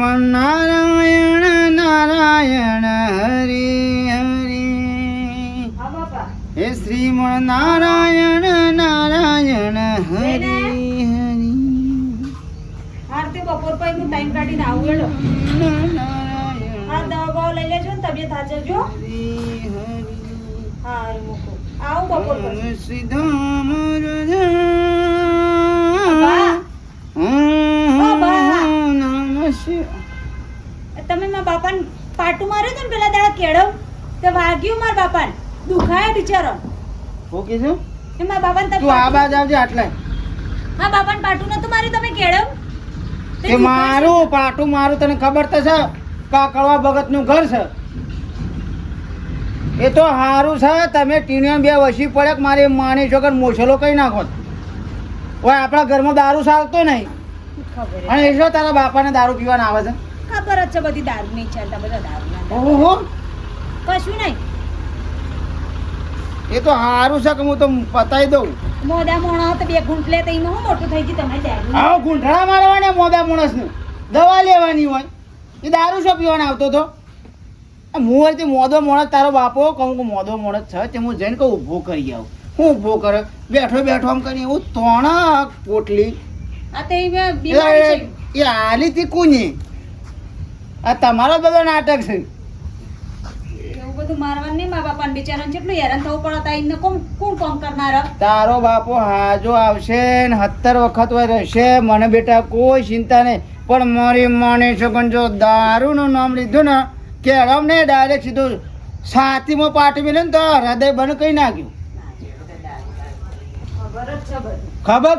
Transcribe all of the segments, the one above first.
શ્રીમન નારાયણ નારાયણ હરે હરે. હે શ્રીમન નારાયણ નારાયણ હરે હરે. આરતી બપોર પછી હું ટાઈમ કાઢીને આવું એલો. આ દવા લઈ લેજો ને તબિયત હાચવજો. હા મૂકો આવું બપોર પછી. સીધામ તમે મારા બાપાને પાટું માર્યું હતું ને પેલા દાડા કેળવ તે વાગ્યું મારા બાપાને દુખાયા બિચારો. ઓકે છે એ મારા બાપાને તું આ બાજ આવજે આટલે. મારા બાપાને પાટું નતું માર્યું તમે કેળવ તે મારું પાટું મારું તને ખબર તો છે કા કળવા ભગત નું ઘર છે. એ તો સારું છે તમે ટીણીઓ બે વસી પડે મારી માની છો કે મોછલો કઈ નાખો. ઓય આપણા ઘરમાં દારૂ ચાલતો નહીં ખબર અને એટલો તારા બાપાને દારૂ પીવાના આવે છે. ખબર જ છે બધી દારૂ નહીં ચાલતા બધા દારૂ ના ઓહો કશું નહીં. એ તો સારું છે કે હું તો પતાઈ દઉં. મોદા મોણા તો બે ઘૂંટ લે તો એમાં હું મોટું થઈ ગયું તમારી દારૂ. આવો ગુંઠડા મારવાના મોદા માણસને દવા લેવાની હોય એ દારૂ શું પીવાના આવતો હતો. હું વળતી મોદો માણસ તારો બાપો કહું કે મોદો માણસ છે તે હું જઈને કહું ઊભો કરી આવું. હું ઊભો કરે બેઠો બેઠો આમ કરીને એવું તોણા પોટલી આ તો એ બીમારી છે. એ હાલી તી કુની આ તમારો બધો નાટક છે. એવું બધું મારવાનું નહીં મારા બાપાને બિચારાને કેટલું હેરાન થવું પડે એમને કોણ કોમ કરનાર. તારો બાપો હાજો આવશે ને 70 વખત હોય રહેશે મને બેટા કોઈ ચિંતા નહીં. પણ મારી માની છોકન જો દારૂનું નામ લીધું ને કેળમ ને ડાયરેક્ટ સીધું છાતીમાં પાટી મેલે ને તો હૃદય બંધ કઈ નાખ્યું. ખબર જ છે બધું.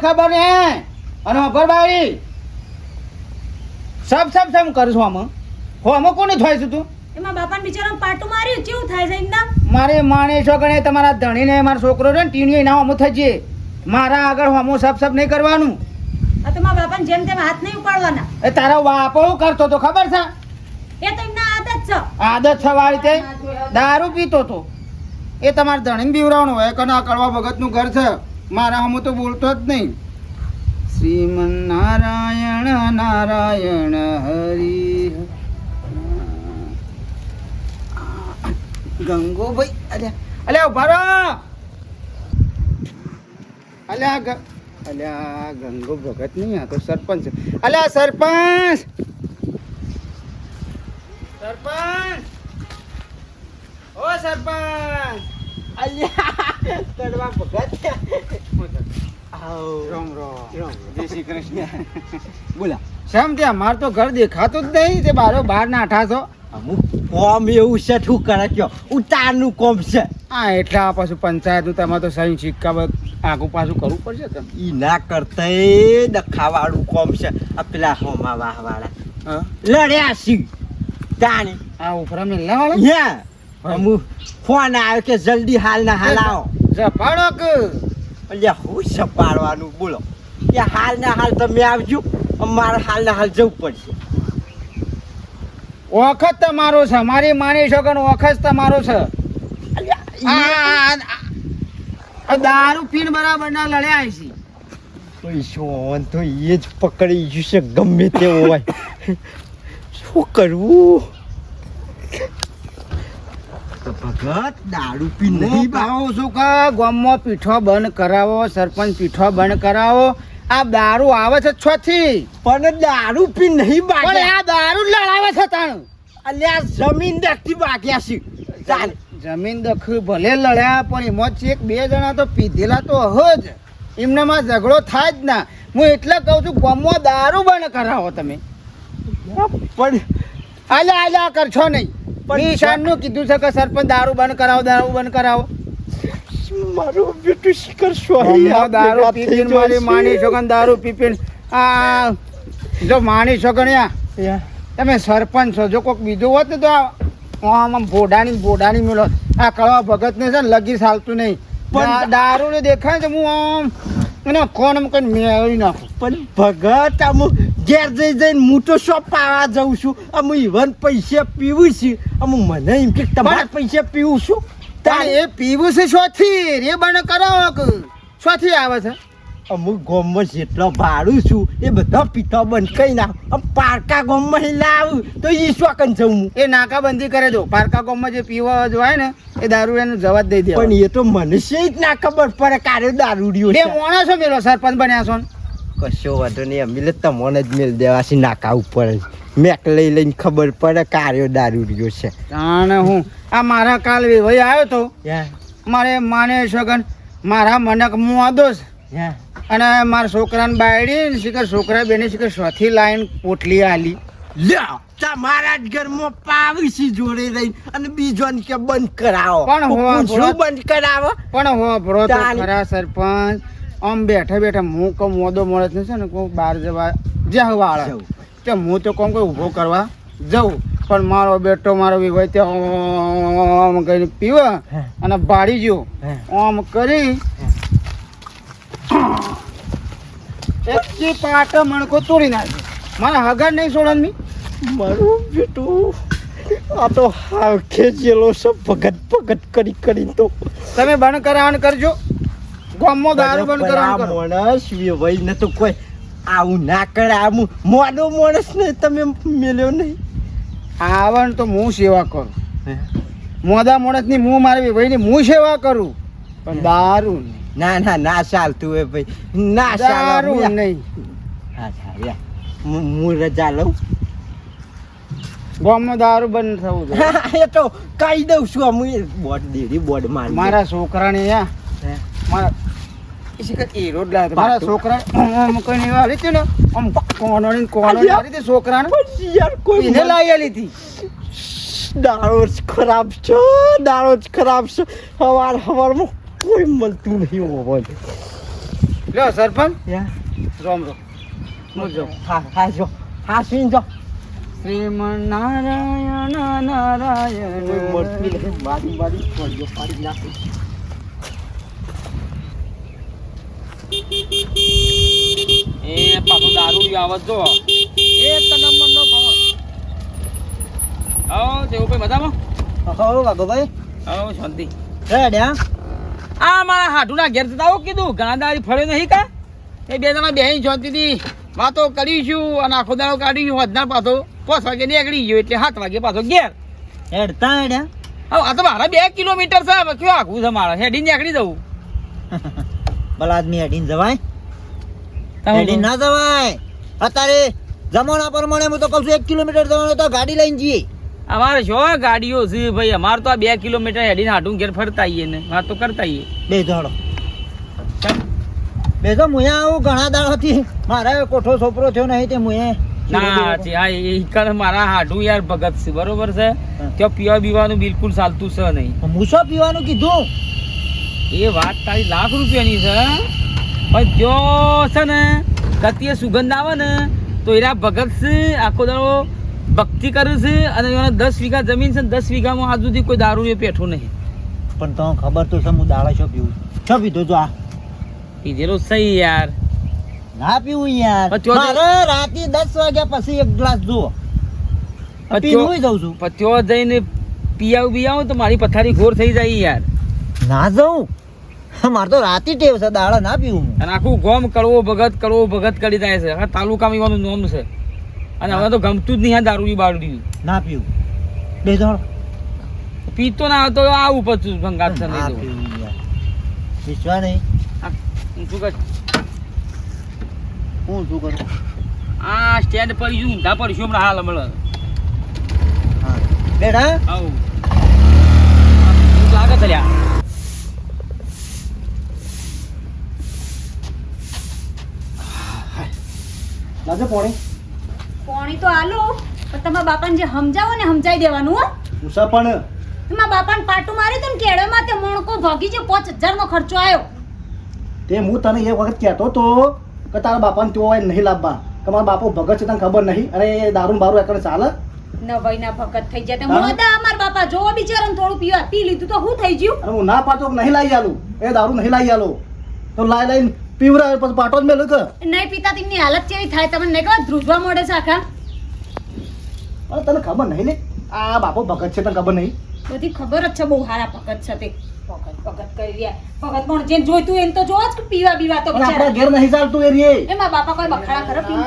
ખબર ને અને ખબર બારી સબ કરું છું આમાં કોને થાય છે તું. એમાં બાપાને બિચારાને પાટું માર્યું કેવું થાય છે એકદમ. મારે માની છોકરે તમારા ધણીને મારો છોકરો છે ને ટીણીઓ ના હમું થજે મારા આગળ હમું સબ નહીં કરવાનું. આ તો મારા બાપાને જેમ તેમ હાથ નહીં ઉપાડવાના. એ તારો બાપો શું કરતો તો ખબર છે. એ તો એમના આદત છે. આદત છે વાળી તે દારૂ પીતો તો એ તમારે ધણીને બીવરાવવાનું હોય કે ના કરવા ભગતનું ઘર છે. મારા હમું તો બોલતો જ નહીં. શ્રીમન નારાયણ નારાયણ હરી. ગંગોભાઈ અલ્યા ઉભા રહો. અલ્યા ગંગો ભગત નહીં આ તો સરપંચ. અલ્યા સરપંચ ઓ સરપંચ અલ્યા તડવા ભગત રામ જય શ્રી કૃષ્ણ. બોલા શેમ ત્યાં માર તો ઘર દેખાતું જ નહીં તે બારો બહાર નાઠા છો. અમુક કોમ એવું છે શું કરે કયો ઉતારનું કોમ છે. હા એટલે આ પાછું પંચાયત તમારે તો સહી સિક્કા આગું પાછું કરવું પડશે કે ઈ ના કરતા દખાવાળું કોમ છે. આ પેલા હોમા વાહવાળા લડ્યા છી તાણી આ ઉપરા મિલના વાળા અમુક ફોન આવ્યો કે જલ્દી હાલ ના હાલ આવો. જપાડો કે અલ્યા હું સપાડવાનું બોલો કે હાલ ના હાલ તમે આવજો અમારે હાલ ના હાલ જવું પડશે. વખત તમારો છે મારી માની છો કે વખત તમારો છે. દારૂ પીને બરાબર ના લડ્યા છે. પૈસો તો એ જ પકડી જશે ગમે તે હોય. શું કરવું ભગત દારૂ પી નહીં કહું છું કે ગામમાં પીઠો બંધ કરાવો સરપંચ પીઠો બંધ કરાવો. આ દારૂ આવે છે છથી પણ દારૂ પી નહીં પણ આ દારૂ લડાવે છે તાણ. અલ્યા જમીન દખતી બાગ્યા છે. જમીન દખ ભલે લડ્યા પણ એમાં એક બે જણા તો પીધેલા તો હજ એમનામાં ઝઘડો થાય જ ના. હું એટલે કહું છું ગામમાં દારૂ બંધ કરાવો તમે. પણ આલ્યા કરશો નહીં. નિશાનનું કીધું છે કે સરપંચ દારૂ બંધ કરાવો. મારું બેટું શિખર દારૂ પી મારી માની છોકન દારૂ પીપીને આ જો માની છોકણ્યા તમે સરપંચ છો. જો કોઈક બીજું હોત ને તો આમ ભોડાની મેળો આ કળવા ભગત ને છે ને લગી ચાલતું નહીં. પણ દારૂ ને દેખાય તો હું આમ એને કોણ એમ કઈ મેળવી નાખું. પણ ભગત આમ ઘેર જઈને હું તો શોપ પાવા જાઉં છું. આમ ઇવન પૈસા પીવું છું. આમ મને એમ કે તમારા પૈસા પીવું છું. એ પીવું છે શોથી રે બંધ કરાવો કે શોથી આવે છે. અમુક ગામમાં જેટલો ભાડું છું એ બધા પીતો બંધ કરી નાખ. આમ પારકા ગામમાં લાવું તો ઈ શોકન જવું. એ નાકાબંધી કરે દો. પારકા ગામમાં જે પીવા હોય ને એ દારૂ એનો જવા જ દઈ દે. પણ એ તો મનુષ્ય જ ના ખબર પડે કારે દારૂડિયો બે છે. માણસો મેલો સરપંચ બન્યા છો ને. કશો વાંધો નહીં અમે તમને જ મેલ દેવાસી નાકા ઉપર જ મેક લઈને ખબર પડે કાર્યો દારૂડિયો છે. તાણે હું આ મારા કાલ વેવાઈ આવ્યો તો યા મારે માને સગન મારા મનક મોદો છે યા અને મારા છોકરાને બાયડી શીખર છોકરા બેને શીખર સોથી લાઈન પોટલી આલી. લ્યો તમારા જ ઘરમાં પાવીસી જોડે રહીને અને બીજોને કે બંધ કરાવો. પણ હોવા શું ભરો- બંધ કરાવો? પણ હો ભરો તો તારી- ખરા સરપંચ આમ બેઠા બેઠા હું કહું મોદો મળે છે ને કોઈ બહાર જવા જ્યાં વાળા જવું. તે હું તો કોમ કોઈ ઊભો કરવા જવું પણ મારો બેટો મારો વિભાઈ તે આમ કરીને પીવા હે. અને બાળી ગયો હે. આમ કરી એક પાટા મણકો તોડી નાખ્યો. મને હગાર નહીં છોડન મી. મારું બેટું આ તો હાવ ખેંચેલો છે ભગત ભગત કરી કરીને તો તમે બંધ કરાવવાનું કરજો. ગામમાં દારૂ બંધ કરવાનું કરો. માણસ વેવાઈ ને તો કોઈ આવું ના કરે. આવું મોડો માણસ ને તમે મેલ્યો નહીં. આવન તો હું સેવા કરું. મોદા માણસની હું મારી ભાઈની હું સેવા કરું પણ દારૂ નહીં. ના ના ના ચાલતું હોય ભાઈ ના દારૂ ચાલતું નહીં. હા ચાલ્યા હું રજા લઉં. ગામમાં દારૂ બંધ થવું જોઈએ. એ તો કહી દઉં છું હું બોર્ડ દેડી બોર્ડ મારી મારા છોકરાને યા મારા હીરો જ લાવ્યો. મારા છોકરા આમ કઈને વાળી હતી ને આમ કોનોની વાળી હતી છોકરાને યાર કોઈ એને લાવી આલી હતી. દાળો જ ખરાબ છે દાળો જ ખરાબ છે હવારમાં કોઈ મળતું નહીં હોવા. લ્યો સરપંચ યા રોમ રોમ હું જાઉં. હા હા જો હા સુઈ જો શ્રીમન નારાયણ નારાયણ કોઈ મળતું નહીં. મારી મારી પડ્યો પાડી નાખી. એ પાછો દારૂ આવત જો એક નંબરનો પવન. આવો જેવું ભાઈ મજામાં? હો વાઘોભાઈ આવો શાંતિ. રેડ્યા આ મારા હાટુના ઘેર જતા આવો કીધું ઘણા દાડી ફળ્યો નહીં કા એ બે જણા બેહી શાંતિથી વાતો કરીશું અને આખો દાડો કાઢીશું વધના પાછો 5 વાગે નીકળી ગયો એટલે 7 વાગે પાછો ઘેર. હેડતા હેડ્યા હવે આ તો મારા 2 કિલોમીટર છે હવે કયો આખું છે મારે હેડી નીકળી જવું. ભલા આદમી હેડીને જવાય તમે હેડીને ના જવાય. અત્યારે જમાના પ્રમાણે હું તો કહું છું 1 કિલોમીટર જવાનું તો ગાડી લઈને જઈએ. અમારે શું ગાડીઓ છે ભાઈ અમારે તો આ 2 કિલોમીટર હેડીને હાટું ઘેર ફરતા આવીએ ને વાત તો કરતા આવીએ. બે જોડો બે તો મુયા આવું ઘણા દાડોથી મારા કોઠો છોપરો થયો નહીં તે મુયે ના છે આ ઈકર મારા હાડું યાર ભગત છે બરોબર છે ત્યાં પીવા બીવાનું બિલકુલ ચાલતું છે નહીં. મૂસો પીવાનું કીધું એ વાત તારી લાખ રૂપિયાની છે પણ જો છે ને કતીએ સુગંધ આવે ને તો એરા ભગત છે આખો દાડો ભક્તિ કરે છે અને એને 10 વીઘા જમીન છે 10 વીઘામાં આજ સુધી કોઈ દારૂ એ પેઠું નહીં. પણ તો ખબર તો છે હું દાડા છો પીવું છો પીધો જો આ પીધેલો સહી યાર. ના પીવું યાર પણ જો- મારે રાતે 10 વાગ્યા પછી એક ગ્લાસ જુઓ પણ પીવું જઉં છું પણ ત્યાં જઈને પીયાવું તો મારી પથારી ઘોર થઈ જાય યાર. ના જઉં મારે તો રાતે ટેવ છે દાડા ના પીવું અને આખું ગોમ કડવો ભગત કરી જાય છે આખા તાલુકામાં એવાનું નોમ છે અને હવે તો ગમતું જ નહીં આ દારૂ બારૂડી. ના પીવું બે જોડો પીતો ના તો આવું પછી ભંગાત છે ના નહીં તો. પીવું યાર વિશ્વા નહીં હું શું કર હું શું કરું આ સ્ટેન્ડ પર ઊંધા પડશું હમણાં હાલ હમણાં હા બેડા આવું લાગે ચલ્યા. લાગે પોણી પોણી તો આલો પણ તમારા બાપાને જે સમજાવો ને સમજાઈ દેવાનું હો. ઉષા પણ તમારા બાપાને પાટું મારી તો ને કેળામાં તે મણકો ભાગી છે 5000 નો ખર્ચો આવ્યો. તે હું તને એક વખત કહેતો તો કે તારા બાપાને તેઓ નહીં લાવવા કે મારા બાપો ભગત છે તને ખબર નહીં અને એ દારૂ બારૂ એકને ચાલે નવાઈ ના ભગત થઈ જાય તો મોદા અમાર બાપા જોવો બિચારાને થોડું પી લીધું તો શું થઈ ગયું. અને હું ના પાડતો કે નહીં લાવી આલું એ દારૂ નહીં લાવી આલો તો લાઈ લઈને પીવરાવે પછી પાટો જ મેલું કે નહીં પીતા તેમની હાલત કેવી થાય તમને નહીં ખબર ધ્રુજવા મળે છે આખા. અરે તને ખબર નહીં લે આ બાપો ભગત છે તને ખબર નહીં બધી ખબર જ છે બહુ સારા ભગત છે તે. ભગત કરી રહ્યા. ભગત પણ જેને જોઈતું એને તો જોવો જ કે પીવા બીવા તો પણ આપણા બિચારા. ઘેર નહીં ચાલતું એ રે એમાં બાપા કોઈ બખાડા કરે પી.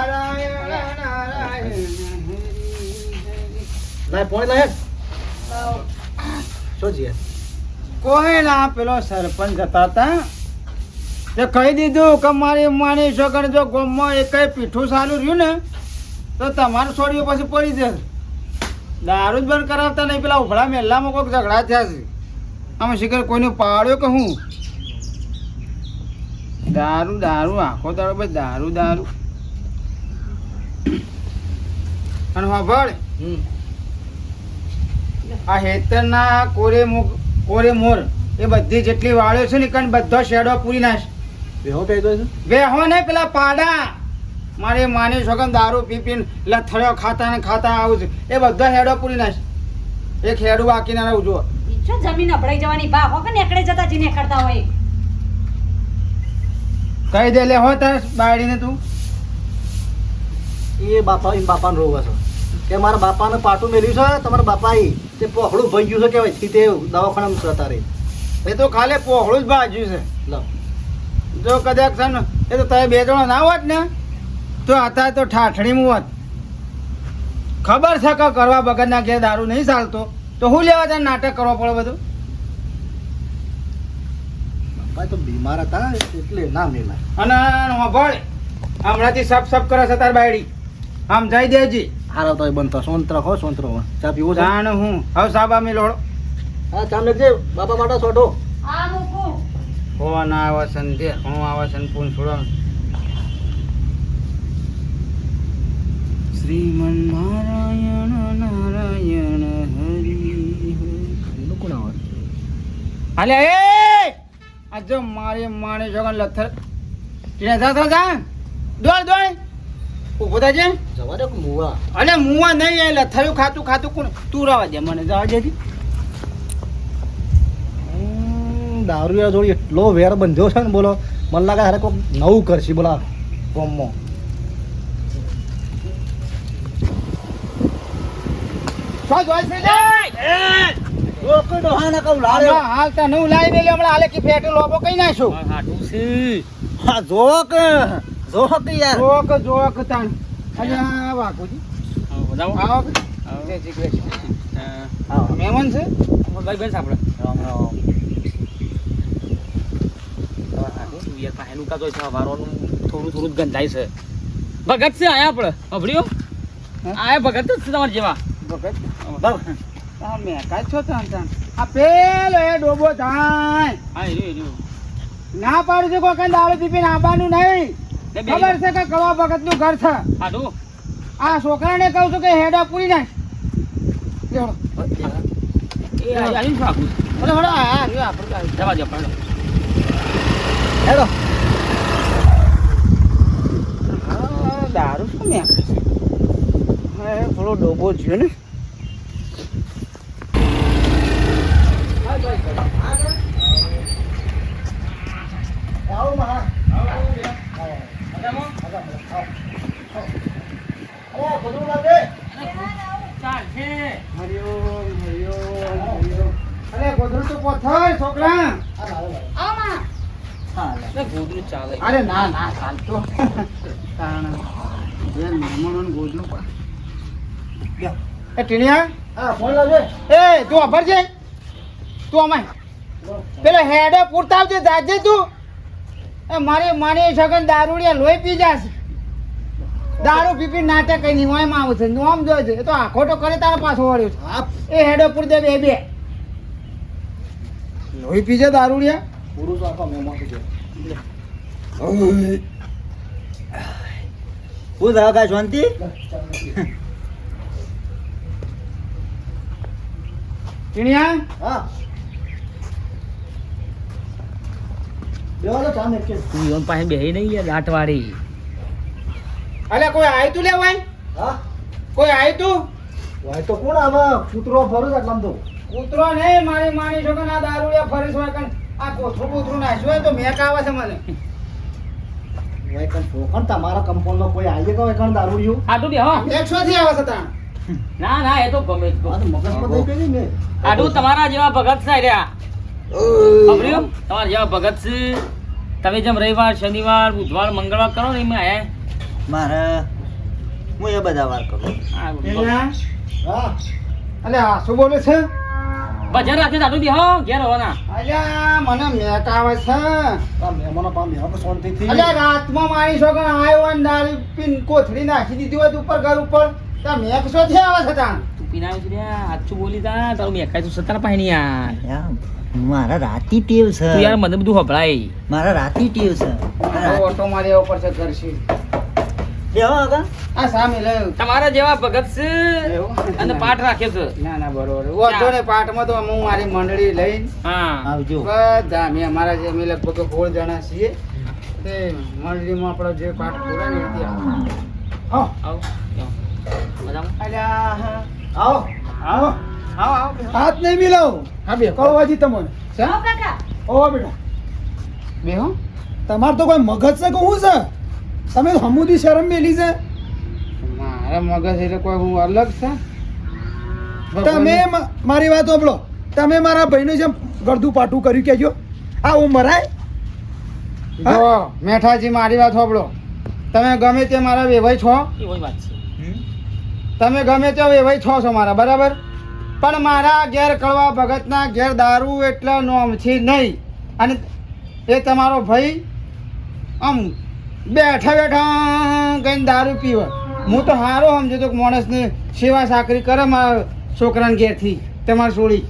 લાય પોણી લાય શું છે કોઈ ના પેલો સરપંચ હતા તા તે કહી દીધું કે મારી માની છોકરી જો ગામમાં એકેય પીઠું સારું રહ્યું ને તો તમારું છોડીઓ પછી પડી જશે. દારૂ જ બંધ કરાવતા નહીં. પેલા ઉભળા મેલ્લામાં કોઈક ઝઘડા થયા છે. આમાં શિખર કોઈને પાડ્યો કે હું દારૂ દારૂ આખો દારૂ બસ દારૂ દારૂ. અને વાભળ આ હેતરના કોરે મોર એ બધી જેટલી વાળ્યો છે ને કણ બધો શેડો પૂરી નાખ. બેહો પેદો છે વેહો ને પેલા પાડા મારી માની છોકન દારૂ પી પીને લથડ્યો ખાતા ને ખાતા આવું છે એ બધા હેડો પૂરી નાખ. એક હેડું બાકી ના રહું જો. ઈચ્છો જમીન અભડાઈ જવાની બા હો કે નેકડે જતા જીને કરતા હોય. કહી દે લે હો તાર બાયડીને તું. એ બાપાને રોગ છે કે મારા બાપાને પાટું મેલ્યું છે તમારા બાપાએ તે પોહળું ભઈ ગયું છે કે વચ્ચે તે દવાખાનામાં છે તારે એ તો ખાલી પોહળું જ બાજ્યું છે. લો જો કદાચ છે ને એ તો તમે બે જણા ના હોત ને તો અત્યારે તો ઠાઠડીમાં હોત. ખબર છે કે કરવા બગરના ઘેર દારૂ નહીં ચાલતો તો હું લેવા ત્યાં નાટક કરવો પડે બધું. બાપા તો બીમાર હતા એટલે ના મેલાય અને ભળ હમણાંથી સપ કરે છે તાર બાયડી આમ જઈ દેજી. હારો તો બનતો સોંતરો હો સોંતરો ચા પીવો છે જાણ હું હવે સાબા મી લોડો હા ચા લેજે બાપા માટે છોટો આ મૂકું. ફોન આવે છે ને તે હું આવે છે ને પૂન છોડો. શ્રીમન નારાયણ નારાયણ હરિ. એનું કોણ આવે હાલે એ આ જો મારી માણી જોગન લથર ટીને જા જા દોડ દોડ ઉભો થાજે. જવા દે મુવા અને મુવા નહીં એ લથરું ખાતું ખાતું કોણ તું રવા દે મને જવા દેતી. દારૂ જોડી એટલો વેર બંધ્યો છે ને બોલો મને લાગે હારે કોક નવું કરશે બોલા કોમમાં શું જોઈ છે લે? હાલ તા નવું લાવી દેલી હમણાં હાલે કે ફેટે લોબો કઈ નાખ્યો. હાટું છે હા જો કે યાર જોક તાણ અલ્યા વાઘુજી બતાવો આવો જય શ્રી કૃષ્ણ. મહેમાન છે ભાઈ બેન સાંભળો રામ રામ થોડું થોડું ગંધાય છે. ભગત છે આયા આપણે અભડ્યો આયા ભગત જ છે તમારા જેવા. ભગત આ મેકા છો તાણ તાણ આ પેલો એ ડોબો થાય હા એ ના પાડું છે કોઈ દારૂ પીપીને આવવાનું નહીં. ખબર છે કે કવા ભગત નું ઘર છે. હાટું આ છોકરાને કહું છું કે હેડા પૂરી નાખ. એ આયું શું આખું અરે હળો આ રહ્યો આપણે જવા દો પડો હેડો દારૂ શું મેં થોડો ડોબો થયો ને. આવો મહા હરિઓમ હરિઓમ હરિઓમ. અરે ગોધરું તો પથ્થર છોકરા. આવો માં. ગોદરું ચાલે અરે ના ના ચાલતો તાણ જે મહેમાનોને ગોદનું પણ એ ટીણિયા હા ફોન લાવજે એ તું અભર છે તું અમાય પેલો હેડે પૂરતા આવજે જાજે તું. એ મારી માની સગન દારૂડિયા લોહી પી જાશે. દારૂ પીપી નાટક કઈ નિવાયમાં આવે છે નોમ જોજે એ તો આખો તો કરે તારો પાછો વળ્યો છે. હા એ હેડે પૂર દે બે બે લોહી પીજે દારૂડિયા. પૂરું તો આપા મહેમાન છે હું થયો કાંઈ શાંતિ ટીણિયા હા બેહો તો ચા મેકે તું એમ પાસે બેહી નહીં યાર દાંતવાળી અલે કોઈ આય તું લેવાય હા કોઈ આય તું વાય તો કોણ આવે કૂતરો ફરું છે એટલામ તો કૂતરો નહીં મારી માની છો કે ના દારૂડિયા ફરીશ હોય કણ આ કોથરું કોથરું નાખ્યું હોય તો મેક આવે છે મને. વાય કણ છોકણ તમારા કંપાઉન્ડમાં કોઈ આવીએ કે વાય કણ દારૂડિયું હાટું બે હા 100 થી આવે છે તાણ. ના ના એ તો ગમે જ તો. આ તો મગજમાં દઈ પેલી ને હાટું તમારા જેવા ભગત છે રહ્યા સાંભળ્યું? તમારા જેવા ભગત છે તમે જેમ રવિવાર શનિવાર બુધવાર મંગળવાર કરો ને એમાં આયા મારે હું એ બધા વાર કરું હા અલે હા શું બોલે છે ભજન રાખી દાદુ બી હો ઘેર હોવાના અલ્યા મને મેક આવે છે આ મહેમાનો પામ બેહો શાંતિથી. અલ્યા રાતમાં મારી છોકરા આવ્યો અને દારૂ પીને કોથળી નાખી દીધી હોય તો ઉપર ઘર ઉપર ત્યાં મેક શો થી આવે છે ત્યાં તું પીના આવ્યો છે લ્યા, સાચું બોલી તા તારું મેકાય તું સતાર પાસે નહીં યાર મારા રાતી ટેવ છે તું યાર મને બધું હભળાય મારા રાતી ટેવ છે ઓટો મારી ઉપર છે ઘરથી બેહો આગા આ સામે લે તમારા જેવા ભગત છે એવું? અને પાઠ રાખે છે ના ના બરોબર ઓટો ને પાટમાં તો હું મારી મંડળી લઈને હા આવજો બધા અમે અમારા જે અમે લગભગ 16 જણા છીએ તે મંડળીમાં આપણો જે પાઠ પૂરો ને એ હા આવ મજામાં અલ્યા હા. આવો આવો આવો આવો હાથ નહીં મિલાવો. હા બે કળવાજી તમને આવો કાકા ઓ બેટા બે હો તમાર તો કોઈ મગજ છે કે હું છે તમે તો હમુદી શરમ મેલી છે મારા મગજ એટલે કોઈ હું અલગ છે તમે મારી વાત સાંભળો તમે મારા ભાઈનું જેમ ગરદું પાટું કર્યું કેજો આ હું મરાય જો મેઠાજી મારી વાત સાંભળો તમે ગમે તે મારા વેવાઈ છો એ હોય વાત છે તમે ગમે તે વેવાઈ છો મારા બરાબર પણ મારા ઘેર કળવા ભગતના ઘેર દારૂ એટલા નોમથી નહીં અને એ તમારો ભાઈ આમ બેઠા બેઠા કઈ દારૂ પીવે હું તો સારો સમજો તો માણસને સેવા સાકરી કરે મારા છોકરાને ઘેરથી તમારે છોડી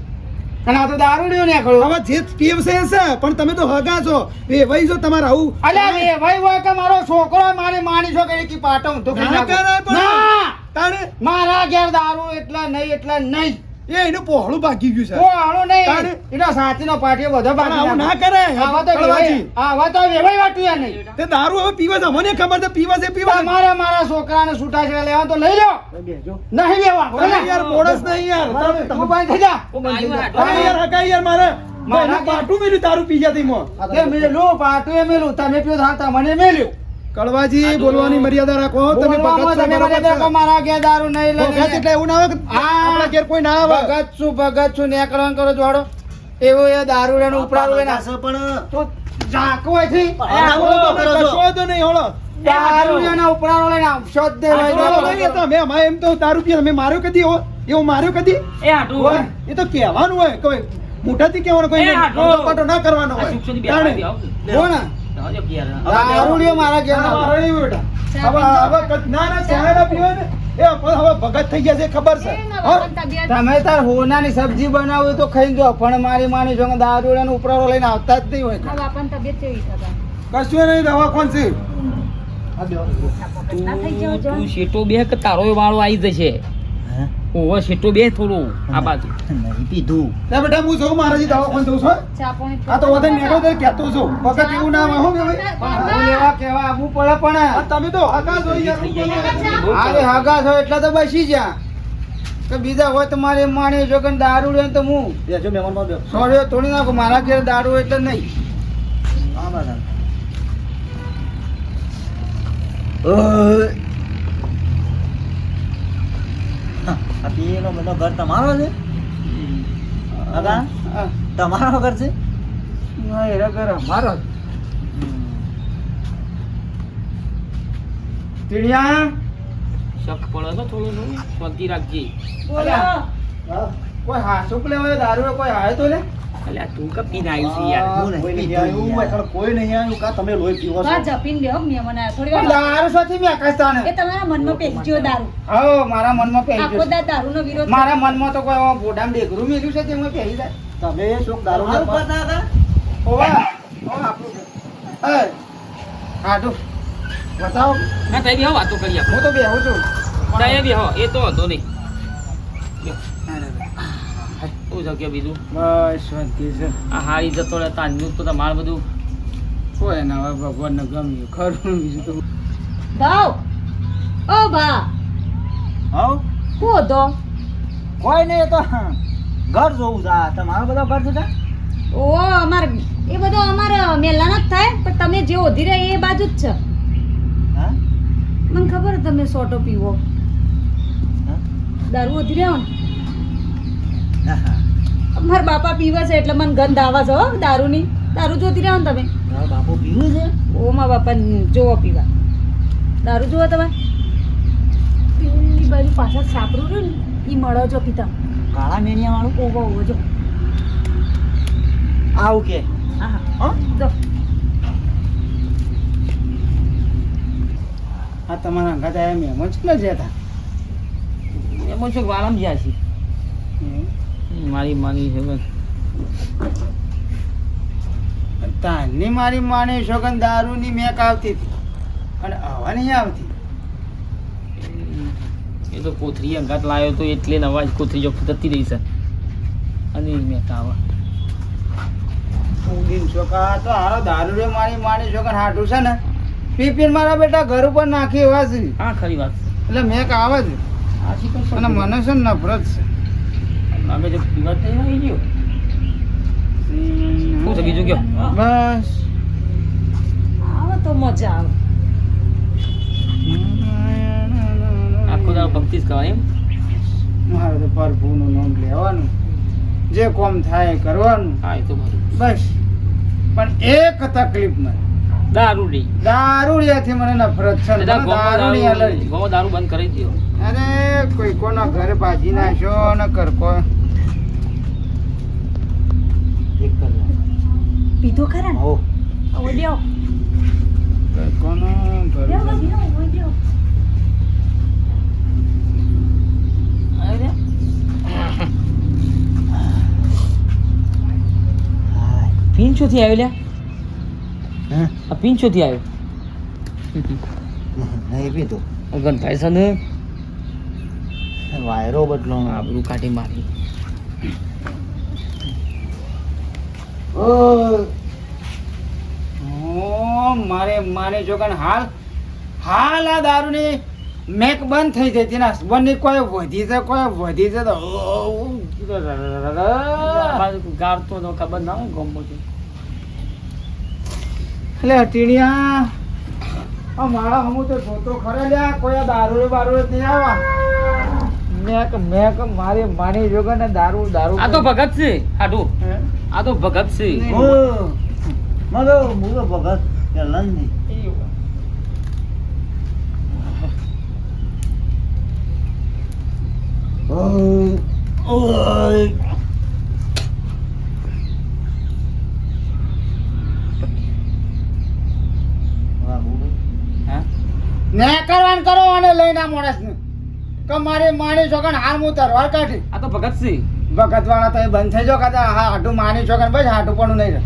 અને આ તો દારૂ લ્યો ને ખડો હવે જે ટેવ છે એ છે પણ તમે તો હગા છો એ ભાઈ જો તમારે આવું અલ્યા વેવાઈ હોય કે મારો છોકરો મારી માની છોકરી કી પાટો હું તો કઈ ના નાખું. કરાય પણ. ના! તાણે મારા ઘેર દારૂ એટલા નહીં એ એનું પહોળું બાકી ગયું છે ઓ આનો નહીં તારે? એનો સાચીનો પાટીઓ બધો પણ બાકી આવું ના નાખો. કરાય આવા તો કળવાજી. વેવાઈ- આવા તો વેવાઈ વાટ્યું યાર નહીં તે દારૂ હવે પીવે છે મને ખબર છે પીવે છે પીવે છે. તમારે મારા છોકરાને છૂટાછેડા લેવા તો લઈ લો બેજો. નહીં લેવા અરે યાર મોડસ નહીં યાર તમે- તું બંધ થઈ જા ઓ ગાયું હાટો. અરે યાર હગા યાર મારે મારા મારા પાટું મેલ્યું દારૂ પી જતી મો તે મેલું પાટું એ મેલું તમે પીઓ થાતા મને મેલ્યું કળવાજી બોલવાની મર્યાદા રાખો તમે બોલવામાં ભગત છો, તમે બરોબર મને દેખો છે. મારા ઘેર દારૂ નહીં ભગત લઈને એટલે એવું ના આવે કે આપણા ઘેર કોઈ ના આવે ભગત છું નેકળવાનું કરો જોડો એવું એ દારૂ લેનું ઉપડાવું લેના તો ઝાંકવું અહીંથી. કશો વાંધો નહીં હોળો દારૂ લેના ઉપડાવું લઈને આવશો જ નહીં ભાઈ. બોલો નહીં, એ તો અમે અમારે એમ તો દારૂ પીએ અમે માર્યો કદી એવો એવો માર્યો કદી એ હાટું હોય. એ તો કહેવાનું હોય કોઈ મોઢાથી કહેવાનું કોઈ એ નહીં. હાટો. પાટો ના કરવાનો આ હોય સુખસુખી બે તાણે. હાથી આવો. હો ને? આવજો કે યાર. દારૂ લ્યો મારા ઘેર ના, ના. મારે નહીં બેટા. હવે ના ના ચાય ના પીવાય ને એ પણ હવે ભગત થઈ ગયા છે ખબર છે હો? તમે તાર હોનાની સબ્જી બનાવું તો ખાઈ જો પણ મારી માની જો દારૂ લેનું ઉપડાવો લઈને આવતા જ નહીં હોય કશું નહીં દવા કોણ છે તું શેટો બે કે તારો વાળો આવી જશે ઓવો શેટો બે થોડું આ બાજુ ના બેટા હું જઉં મારાજી દવા કોણ જઉં છું આ તો વધારે નેગો તો કહેતો છું ભગત એવું ના આવે હો કે ભાઈ દારૂ લેવા કેવા આવવું પડે આ પણ તમે તો હગા છો યાર હું બોલું. અરે હગા છો એટલે તો બસી જા કે બીજા હોય તો મારે માણી જો કે દારૂ લે તો હું બેજો મહેમાનમાં બેસો. સોરી તોડી નાખું મારા ઘેર દારૂ એટલે નહીં હા, બરાબર. આ પેલો બધો ઘર તમારો છે હગા હા. તમારો ઘર છે ના, એરા ઘર અમારો જ. ટીડિયા શક પડે તો થોડું થોડું શાંતિ રાખજે બોલો હા. કોઈ હાસુક લેવાય દારૂ કોઈ આવે તો લે અલ્યા તું કે પીને આવ્યું છે યાર કોઈ નહીં આવ્યું હોય, પણ કોઈ નહીં આવ્યું કા તમે લોહી પીવો છો બસ જપીને બેહો મહેમાન આવ્યા. થોડી વાર દારૂ સાથે મેં આકાશતાને એ તમારા મનમાં પેહજ્યો દારૂ હા મારા મનમાં પહેરી આખો ગયું છે. દારૂનો વિરોધ મારા મનમાં તો કોઈ આવા બોડામાં ડેગરું મેલ્યું છે તેમાં પહેરી જાય તમે શોક દારૂ તમારું ના ઘર ના હતા? ઓવા ઓવા આપણું છે. એ કાઢું બતાવો ના તઈ બેહો વાતો કરી આપણે હું તો બેહું છું તઈ બેહો એ તો હતો નહીં શું છે કે બીજું બસ શાંતિ છે આ હારી જતો રહે તાંજનું તો તમારે બધું કોઈ ના હવે ભગવાનને ગમ્યું ખરું બીજું તો ભાવ ઓ ભા હઉ? હું હતો કોઈ નહીં એ તો ઘર જોવું છે આ તમારું બધો ઘર છે કા? ઓ અમાર એ બધો અમારા મેલાના જ થાય પણ તમે જે ઓધી રહ્યા એ બાજુ જ છે હા? મને ખબર છે તમે સોટો પીવો હા? દારૂ ઓધી રહ્યો ને ના, હા. મારા બાપા પીવે છે એટલે મને ગંધ આવે છે હો દારૂની. દારૂ જોતી રહો ને તમે. તારા બાપુ પીવું છે ઓ મારા બાપા જોવો પીવા. દારૂ જોવો તમે. પેલી બાજુ પાછળ સાપરું રહ્યું ને એ મળો છો પીતા. કાળા મેનિયા વાળું ઓવો ઓવો જો. આવું કે હા હા હા જો. આ તમારા અંગાત આયા મહેમાન કેટલા જતા એમાં શું વાળામ જ્યાં છે મારી માની છે બસ. તાની મારી માની છોકન દારૂની મેક આવતી હતી અને હવા નહીં આવતી. એ તો કોથરી અંગાત લાવ્યો તો એટલે અવાજ કોથરી જો જતી રહી છે અને મેં કાવા ઊંઘીન છોકરા તો હારો દારૂ રે મારી માની છોકન હાટું છે ને પી પીને મારા બેટા ઘર ઉપર નાખી એવા છે હા ખરી વાત છે. એટલે મેક આવે જ આ શીખર અને મને છે ને નફરત છે. અમે જો પીવા થઈ આવી ગયો શું છે બીજું કયો બસ આવે તો મજા આવે. આખો દાડો ભક્તિ જ કહેવાય એમ. મારે તો પ્રભુનું નામ લેવાનું જે કોમ થાય એ કરવાનું હા એ તો બરું બસ. પણ એક તકલીફ મને દારૂ નહીં દારૂડિયાથી મને નફરત છે ને. મને દારૂની એલર્જી. ગો દારૂ બંધ કરી દો. અરે કોઈ કોના ઘરે ભાજી નાખ્યો ને કર કોઈ એક કલાક પીધો ખરા ને હો હવે બેહો. કોનો ઘરે બેહો બેહો હવે બેહો. આવી રે. હાય પીંછોથી આવ્યો લ્યા હા આ પીંછોથી આવ્યો નહીં પીધું ગંધાય છે ને વાયરો બદલો આબરૂ કાઢી મારી. મારે માની જોગન હાલ હાલ આ દારૂની મેક બંધ થઈ જતી તેના હસબન્ડની કોઈ વધી છે કોઈ વધી છે તો ગાળતો તો ખબર ના હોય ગમો છે. એટલે ટીણિયા આ મારા હમું તો જોતો ખરે લ્યા કોઈ આ દારૂ બારૂ જ નહીં આવા મેક મેક મારી માની જોગન ને દારૂ દારૂ આ તો ભગત છે આટું હે? આ તો ભગત છે. નહીં. મારો મુલો ભગત કે લંદી હા ને કરવાન કરો અને લઈને આ માણસને કે મારી માની છોકન હાલ હું તરવાર કાઢી આ તો ભગત છે. વખત વાળા તો એ બંધ થઈ જાઓ કાતા હા હાટું માની છોકન બસ હાટું પણ નહીં રહે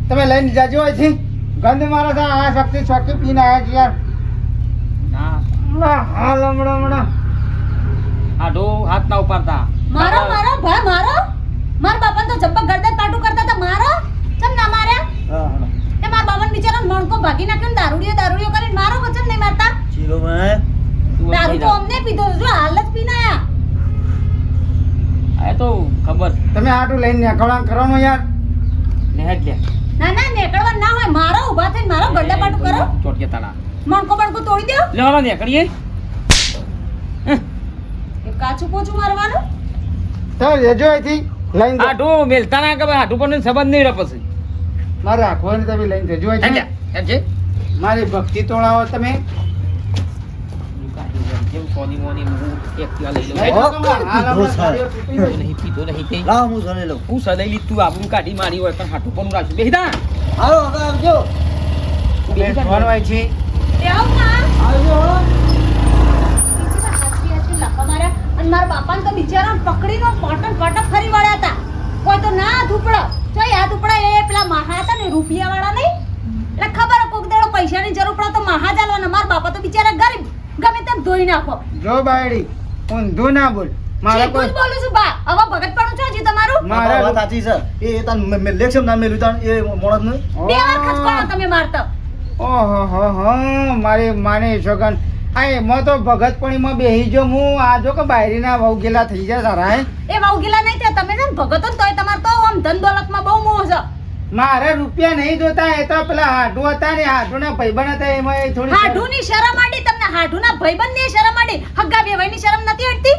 તમે લઈને જાજો અહીંથી ગંધ મારો છે આ શક્તિ શક્તિ પીને આવ્યા છે યાર ના હાલ હમણાં આટો હાથ ના ઉપાડતા. મારો મારો ભાઈ મારો મારા બાપાને તો જબ્બર ગરદન પાટું કરતા હતા. મારો ચમ ના માર્યા તે મારા બાપાને બિચારાને મણકો ભાગી નાખ્યો ને દારૂડિયો કરીને મારો વચન નહીં મારતા. ચીરો માં તું દારૂ ખાઈ તો જા. અમને પીધો છે, જો હાલ જ પીને આયા. આ તો ખબર તમે હાટું લઈને નીકળવાનું કરવાનું યાર ને હેડ લે ના ના નીકળવા ના હોય મારો ઊભા થઈને મારો ગરદન પાટું કરો. ચોટિયા તાળા મણકો બણકો તોડી દો. લે હવે નીકળીએ. એ કાચું પોચું મારવાનું. તો લેજો અહીંથી લઈને જાઓ. આટું મેલતા ના કે ભાઈ આટું પણ સંબંધ નહીં રહે પછી. મારે રાખવાની તમે લઈને જજો હેડ લે. અહીંથી હેડ છે. મારી ભક્તિ તોડાવો તમે જેમ સોની મોની હું એકલા લઈ લઉં. લઈ જાઓ તમે. હાલ હમણાં પીધો છે. ગાડીઓ તૂટી ગઈ. નહીં પીધો નહીં તે. લાવ હું જને લઉં હું સદાઈ લીધું આબરૂ કાઢી મારી હોય પણ હાટું પણ રાખ્યું. બેહી જા. હાલો હવે આવજો બેસવાનું હોય છે બેહો ના. આવજો બીજી વાર હાચવી હાચવી લાફા માર્યા અને મારા બાપાને તો બિચારાને પકડીને પટક ફરી વળ્યા હતા. કોઈ તો ના હાથ ઉપડો. જોઈ હાથ ઉપડા એ પેલા મહા હતા ને રૂપિયાવાળા નહીં એટલે ખબર કોક દાડો પૈસાની જરૂર પડે તો મહા જ આલવાના. મારા બાપા તો બિચારા ગરીબ ગમે તેમ ધોઈ નાખો. જો બાયડી ઊંધું ના બોલ મારા સીધું જ બોલું છું બા. હવે ભગતપણું છે હજી તમારું? મારા વાત સાચી છે એ તાન લેક્શન ના મેલ્યું તાન એ મોણસ ને બે વાર ખચકોણો તમે મારતા. ઓહો હો હો મારી માની છોકન આ એમાં તો ભગતપણીમાં બેહી જો હું આ જો કે બાયરીના વહુ ગેલા થઈ જાય સારા હે એ વહુગીલા નહીં થયા તમે છે ને ભગતો ને તોય તમારે તો આમ ધન દોલતમાં બહુ મોહ છે. મારે રૂપિયા નહીં જોતા એ તો પેલા હાડુ હતા ને હાડુના ભાઈબંધ હતા એમાં એ થોડી હાઢુની શરમ આડી તમને. હાઢુના ભાઈબંધની શરમ આડી. હગ્ગા વેવાઈની શરમ નથી અડતી.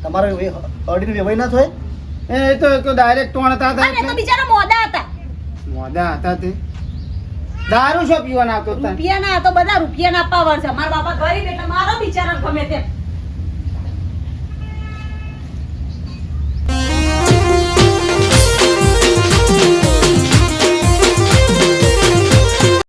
તમારે અડીને વેવાઈ ના થાય એ તો ડાયરેક્ટ તોણતા હતા અને એ તો એટલે. બિચારા મોદા હતા. મોદા હતા તે દારૂ શું પીવાના આવતો હતા? રૂપિયાના આ તો બધા રૂપિયાના પાવર છે. મારા બાપા ગરીબ એટલે મારો બિચારા ગમે તેમ